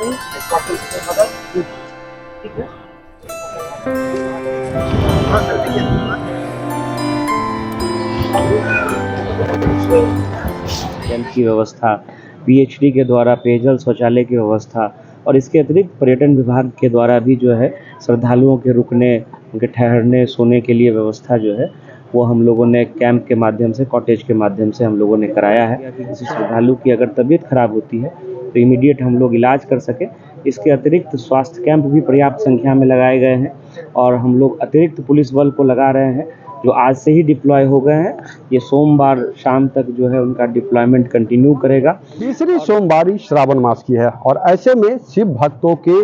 नहीं, ठीक है। हाँ सर, कैंप की व्यवस्था, पीएचडी के द्वारा पेयजल शौचालय की व्यवस्था और इसके अतिरिक्त पर्यटन विभाग के द्वारा भी जो है श्रद्धालुओं के रुकने, उनके ठहरने, सोने के लिए व्यवस्था जो है वो हम लोगों ने कैंप के माध्यम से, कॉटेज के माध्यम से हम लोगों ने कराया है। किसी श्रद्धालु की अगर तबीयत खराब होती है तो इमीडिएट हम लोग इलाज कर सकें। इसके अतिरिक्त स्वास्थ्य कैंप भी पर्याप्त संख्या में लगाए गए हैं और हम लोग अतिरिक्त पुलिस बल को लगा रहे हैं जो आज से ही डिप्लॉय हो गए हैं। ये सोमवार शाम तक जो है उनका डिप्लॉयमेंट कंटिन्यू करेगा। तीसरी सोमवारी श्रावण मास की है और ऐसे में शिव भक्तों के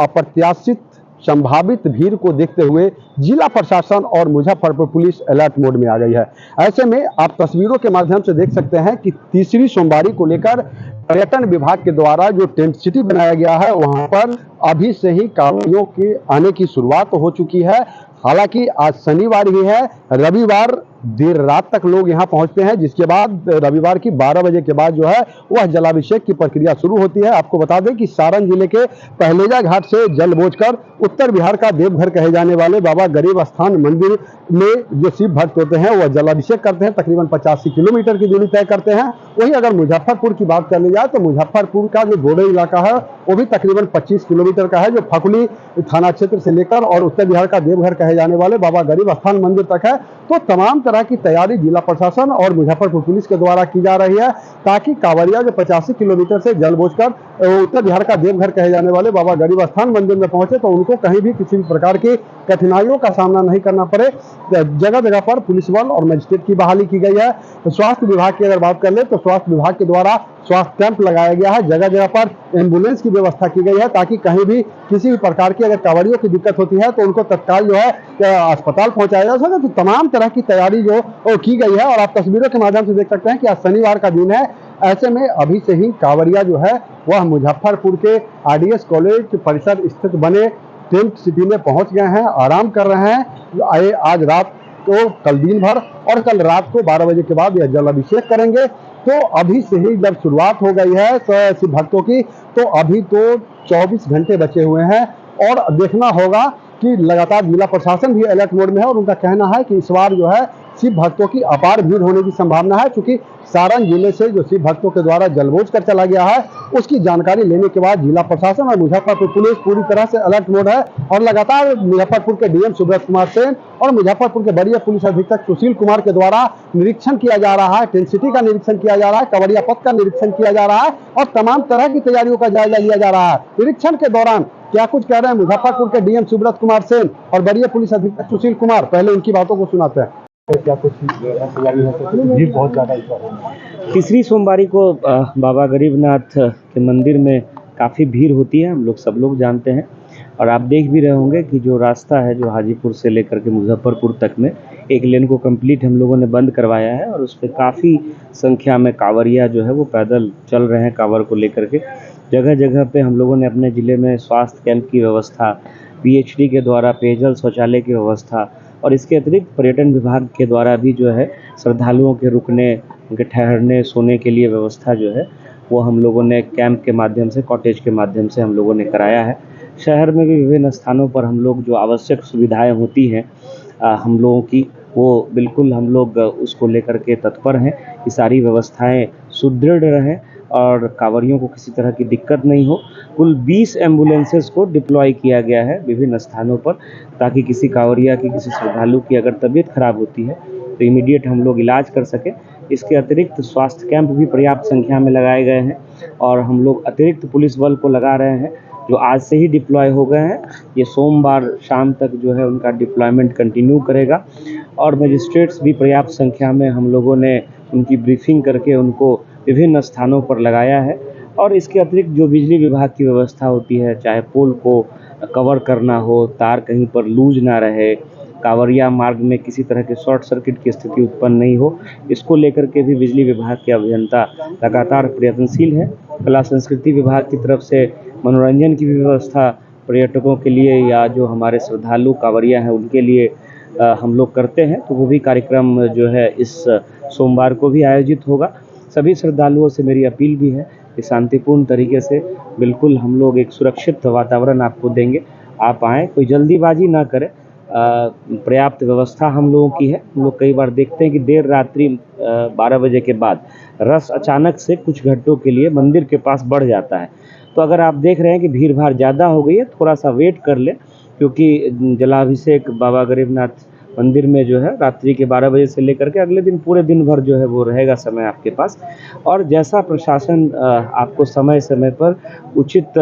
अप्रत्याशित संभावित भीड़ को देखते हुए जिला प्रशासन और मुजफ्फरपुर पुलिस अलर्ट मोड में आ गई है। ऐसे में आप तस्वीरों के माध्यम से देख सकते हैं कि तीसरी सोमवारी को लेकर पर्यटन विभाग के द्वारा जो टेंट सिटी बनाया गया है वहां पर अभी से ही कांवड़ियों के आने की शुरुआत हो चुकी है। हालांकि आज शनिवार ही है, रविवार देर रात तक लोग यहां पहुंचते हैं, जिसके बाद रविवार की 12 बजे के बाद जो है वह जलाभिषेक की प्रक्रिया शुरू होती है। आपको बता दें कि सारण जिले के पहलेजा घाट से जल बोझकर उत्तर बिहार का देवघर कहे जाने वाले बाबा गरीब स्थान मंदिर में जो शिव भक्त होते हैं वह जलाभिषेक करते हैं। तकरीबन 85 किलोमीटर की दूरी तय करते हैं। वहीं अगर मुजफ्फरपुर की बात कर ली जाए तो मुजफ्फरपुर का जो बोडो इलाका है वो भी तकरीबन 25 किलोमीटर का है, जो फकुली थाना क्षेत्र से लेकर और उत्तर बिहार का देवघर कहे जाने वाले बाबा गरीब स्थान मंदिर तक है। तो तमाम तरह की तैयारी जिला प्रशासन और मुजफ्फरपुर पुलिस के द्वारा की जा रही है ताकि कांवड़िया जो 85 किलोमीटर से जल बोझकर उत्तर बिहार का देवघर कहे जाने वाले बाबा गरीब स्थान मंदिर में पहुंचे तो उनको कहीं भी किसी भी प्रकार की कठिनाइयों का सामना नहीं करना पड़े। जगह जगह पर पुलिस बल और मजिस्ट्रेट की बहाली की गई है। स्वास्थ्य विभाग की अगर बात कर ले तो स्वास्थ्य विभाग के द्वारा स्वास्थ्य कैंप लगाया गया है। जगह जगह पर एम्बुलेंस की व्यवस्था की गई है ताकि कहीं भी किसी भी प्रकार की अगर कांवड़ियों की दिक्कत होती है तो उनको तत्काल जो है अस्पताल पहुंचाया जा सके। तो तमाम तरह की तैयारी जो की गई है और आप तस्वीरों के माध्यम से देख सकते हैं कि आज शनिवार का दिन है। ऐसे में अभी से ही कांवड़िया जो है वह मुजफ्फरपुर के आरडीएस कॉलेज परिसर स्थित बने टेंट सिटी में पहुंच गए हैं, आराम कर रहे हैं। आज रात को, कल दिन भर और कल रात को 12 बजे के बाद यह जल अभिषेक करेंगे। तो अभी से ही जब शुरुआत हो गई है शिव भक्तों की तो अभी तो 24 घंटे बचे हुए हैं और देखना होगा कि लगातार जिला प्रशासन भी अलर्ट मोड में है और उनका कहना है कि इस बार जो है शिव भक्तों की अपार भीड़ होने की संभावना है, क्योंकि सारण जिले से जो शिव भक्तों के द्वारा जलबोझ कर चला गया है उसकी जानकारी लेने के बाद जिला प्रशासन और मुजफ्फरपुर पुलिस पूरी तरह से अलर्ट मोड है और लगातार मुजफ्फरपुर के डीएम सुब्रत कुमार सेन और मुजफ्फरपुर के वरीय पुलिस अधीक्षक सुशील कुमार के द्वारा निरीक्षण किया जा रहा है, टेंट सिटी का निरीक्षण किया जा रहा है, कांवड़िया पथ का निरीक्षण किया जा रहा है और तमाम तरह की तैयारियों का जायजा लिया जा रहा है। निरीक्षण के दौरान क्या कुछ कह रहे हैं मुजफ्फरपुर के डीएम सुब्रत कुमार सेन और वरीय पुलिस अधीक्षक सुशील कुमार, पहले उनकी बातों को सुनाते हैं। क्या कुछ तैयारी है? बहुत ज्यादा तीसरी सोमवारी को बाबा गरीबनाथ के मंदिर में काफ़ी भीड़ होती है, हम लोग सब लोग जानते हैं और आप देख भी रहे होंगे कि जो रास्ता है जो हाजीपुर से लेकर के मुजफ्फरपुर तक में एक लेन को कंप्लीट हम लोगों ने बंद करवाया है और उस पर काफ़ी संख्या में कांवड़िया जो है वो पैदल चल रहे हैं कांवर को लेकर के। जगह जगह पे हम लोगों ने अपने ज़िले में स्वास्थ्य कैंप की व्यवस्था, पीएचडी के द्वारा पेयजल शौचालय की व्यवस्था और इसके अतिरिक्त पर्यटन विभाग के द्वारा भी जो है श्रद्धालुओं के रुकने, उनके ठहरने, सोने के लिए व्यवस्था जो है वो हम लोगों ने कैंप के माध्यम से, कॉटेज के माध्यम से हम लोगों ने कराया है। शहर में भी विभिन्न स्थानों पर हम लोग जो आवश्यक सुविधाएं होती हैं हम लोगों की, वो बिल्कुल हम लोग उसको लेकर के तत्पर हैं कि सारी व्यवस्थाएं सुदृढ़ रहें और कांवड़ियों को किसी तरह की दिक्कत नहीं हो। कुल 20 एम्बुलेंसेस को डिप्लॉय किया गया है विभिन्न स्थानों पर ताकि किसी कांवड़िया की, किसी श्रद्धालु की अगर तबीयत खराब होती है तो इमीडिएट हम लोग इलाज कर सकें। इसके अतिरिक्त स्वास्थ्य कैंप भी पर्याप्त संख्या में लगाए गए हैं और हम लोग अतिरिक्त पुलिस बल को लगा रहे हैं जो आज से ही डिप्लॉय हो गए हैं। ये सोमवार शाम तक जो है उनका डिप्लॉयमेंट कंटिन्यू करेगा और मजिस्ट्रेट्स भी पर्याप्त संख्या में हम लोगों ने उनकी ब्रीफिंग करके उनको विभिन्न स्थानों पर लगाया है। और इसके अतिरिक्त जो बिजली विभाग की व्यवस्था होती है, चाहे पोल को कवर करना हो, तार कहीं पर लूज ना रहे, कांवड़िया मार्ग में किसी तरह के शॉर्ट सर्किट की स्थिति उत्पन्न नहीं हो, इसको लेकर के भी बिजली विभाग के अभियंता लगातार प्रयत्नशील है। कला संस्कृति विभाग की तरफ से मनोरंजन की व्यवस्था पर्यटकों के लिए या जो हमारे श्रद्धालु कांवड़िया हैं उनके लिए हम लोग करते हैं, तो वो भी कार्यक्रम जो है इस सोमवार को भी आयोजित होगा। सभी श्रद्धालुओं से मेरी अपील भी है कि शांतिपूर्ण तरीके से बिल्कुल हम लोग एक सुरक्षित वातावरण आपको देंगे। आप आएँ, कोई जल्दीबाजी ना करें। पर्याप्त व्यवस्था हम लोगों की है। हम लोग कई बार देखते हैं कि देर रात्रि 12 बजे के बाद रश अचानक से कुछ घंटों के लिए मंदिर के पास बढ़ जाता है। तो अगर आप देख रहे हैं कि भीड़-भाड़ ज़्यादा हो गई है, थोड़ा-सा वेट कर लें, क्योंकि जलाभिषेक बाबा गरीबनाथ मंदिर में जो है रात्रि के 12 बजे से लेकर के अगले दिन पूरे दिन भर जो है वो रहेगा समय आपके पास। और जैसा प्रशासन आपको समय-समय पर उचित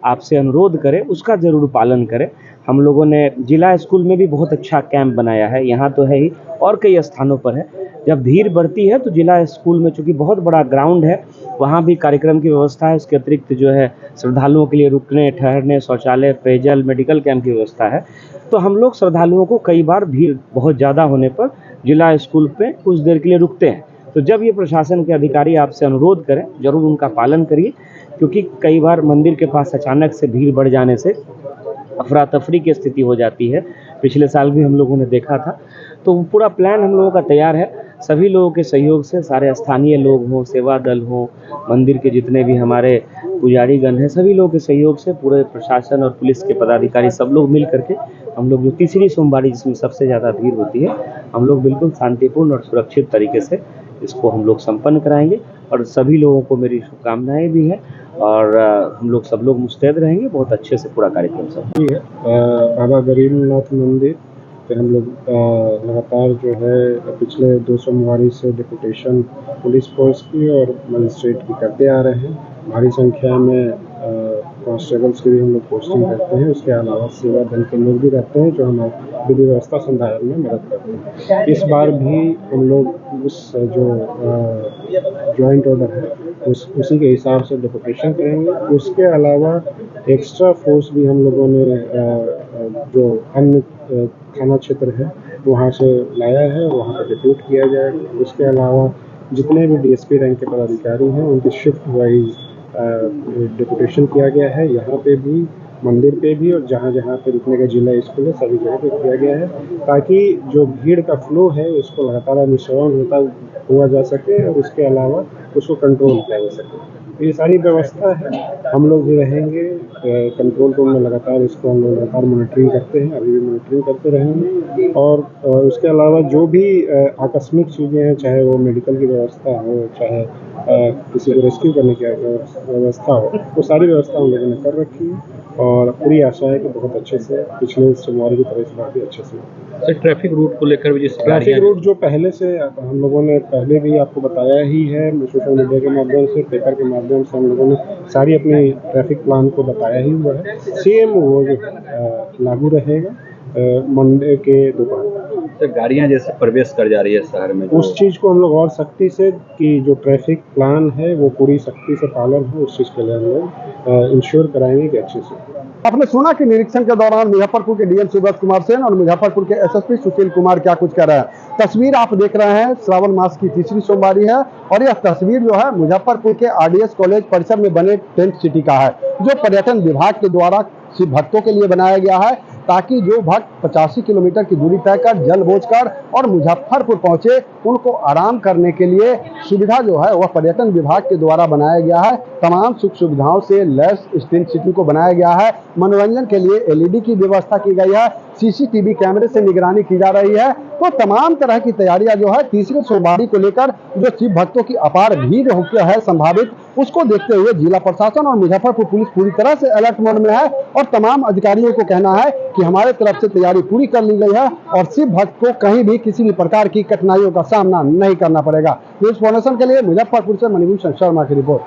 आपसे अनुरोध करे, उसका ज़रूर पालन करें। हम लोगों ने जिला स्कूल में भी बहुत अच्छा कैंप बनाया है, यहाँ तो है ही और कई स्थानों पर है। जब भीड़ बढ़ती है तो जिला स्कूल में, चूँकि बहुत बड़ा ग्राउंड है, वहाँ भी कार्यक्रम की व्यवस्था है। उसके अतिरिक्त जो है श्रद्धालुओं के लिए रुकने, ठहरने, शौचालय, पेयजल, मेडिकल कैंप की व्यवस्था है। तो हम लोग श्रद्धालुओं को कई बार भीड़ बहुत ज़्यादा होने पर जिला स्कूल पे कुछ देर के लिए रुकते हैं। तो जब ये प्रशासन के अधिकारी आपसे अनुरोध करें, ज़रूर उनका पालन करिए, क्योंकि कई बार मंदिर के पास अचानक से भीड़ बढ़ जाने से अफरा-तफरी की स्थिति हो जाती है। पिछले साल भी हम लोगों ने देखा था। तो पूरा प्लान हम लोगों का तैयार है। सभी लोगों के सहयोग से, सारे स्थानीय लोग हों, सेवा दल हों, मंदिर के जितने भी हमारे पुजारीगण हैं, सभी लोगों के सहयोग से पूरे प्रशासन और पुलिस के पदाधिकारी सब लोग मिल करके हम लोग जो तीसरी सोमवारी जिसमें सबसे ज़्यादा भीड़ होती है, हम लोग बिल्कुल शांतिपूर्ण और सुरक्षित तरीके से इसको हम लोग संपन्न कराएँगे। और सभी लोगों को मेरी शुभकामनाएँ भी हैं और हम लोग सब लोग मुस्तैद रहेंगे बहुत अच्छे से पूरा कार्यक्रम संपन्न। बाबा गरीबनाथ मंदिर पे हम लोग लगातार जो है पिछले 2 सोमवारी से डिप्यूटेशन पुलिस फोर्स की और मजिस्ट्रेट की करते आ रहे हैं। भारी संख्या में कांस्टेबल्स की भी हम लोग पोस्टिंग करते हैं। उसके अलावा सेवा दल के लोग भी रहते हैं जो हमारे विधि व्यवस्था संधारण में मदद करते हैं। इस बार भी हम लोग उस जो जॉइंट ऑर्डर है उसी के हिसाब से डिप्यूटेशन करेंगे। उसके अलावा एक्स्ट्रा फोर्स भी हम लोगों ने जो अन्य थाना क्षेत्र है वहाँ से लाया है, वहाँ पर डिप्यूट किया जाएगा। उसके अलावा जितने भी डीएसपी रैंक के पदाधिकारी हैं उनकी शिफ्ट वाइज डिप्यूटेशन किया गया है। यहाँ पे भी, मंदिर पे भी, और जहाँ जहाँ पे रुकने का जिला स्कूल है सभी जगह पे किया गया है, ताकि जो भीड़ का फ्लो है उसको लगातार अनुश्रवण होता हुआ जा सके और उसके अलावा उसको कंट्रोल किया जा सके। ये सारी व्यवस्था है। हम लोग भी रहेंगे कंट्रोल रूम में, लगातार इसको हम लोग लगातार मॉनिटरिंग करते हैं, अभी भी मॉनिटरिंग करते रहेंगे। और उसके अलावा जो भी आकस्मिक चीज़ें हैं, चाहे वो मेडिकल की व्यवस्था हो, चाहे किसी को रेस्क्यू करने की व्यवस्था हो, वो सारी व्यवस्था हम लोगों ने कर रखी है और पूरी आशा है कि बहुत अच्छे से पिछले सोमवार की तरह इस बार भी अच्छे से। सर, ट्रैफिक रूट को लेकर भी जिस ट्रैफिक रूट जो पहले से हम लोगों ने पहले भी आपको बताया ही है, सोशल मीडिया के माध्यम से, पेपर के माध्यम से हम लोगों ने सारी अपनी ट्रैफिक प्लान को बताया ही हुआ है। सेम वो जो लागू रहेगा मंडे के दोपहर। सर, गाड़ियाँ जैसे प्रवेश कर जा रही है शहर में, उस चीज़ को हम लोग और सख्ती से, कि जो ट्रैफिक प्लान है वो पूरी सख्ती से पालन हो, उस चीज़ के लिए हम लोग इंश्योर कराएंगे कि अच्छे से। आपने सुना कि निरीक्षण के दौरान मुजफ्फरपुर के डीएम सुब्रत कुमार सेन और मुजफ्फरपुर के एसएसपी सुशील कुमार क्या कुछ कह रहे हैं। तस्वीर आप देख रहे हैं, श्रावण मास की तीसरी सोमवारी है और यह तस्वीर जो है मुजफ्फरपुर के आरडीएस कॉलेज परिसर में बने टेंट सिटी का है, जो पर्यटन विभाग के द्वारा शिव भक्तों के लिए बनाया गया है, ताकि जो भक्त 85 किलोमीटर की दूरी तय कर जल बोझ कर और मुजफ्फरपुर पहुंचे, उनको आराम करने के लिए सुविधा जो है वह पर्यटन विभाग के द्वारा बनाया गया है। तमाम सुख सुविधाओं से लैस टेंट सिटी को बनाया गया है। मनोरंजन के लिए एलईडी की व्यवस्था की गई है, सीसीटीवी कैमरे से निगरानी की जा रही है। तो तमाम तरह की तैयारियां जो है तीसरे सोमवारी को लेकर जो शिव भक्तों की अपार भीड़ है संभावित, उसको देखते हुए जिला प्रशासन और मुजफ्फरपुर पुलिस पूरी तरह से अलर्ट मोड में है और तमाम अधिकारियों को कहना है कि हमारे तरफ से तैयारी पूरी कर ली गई है और शिव भक्त को कहीं भी किसी भी प्रकार की कठिनाइयों का सामना नहीं करना पड़ेगा। न्यूज़ फाउंडेशन के लिए मुजफ्फरपुर से मणिभूषण शर्मा की रिपोर्ट।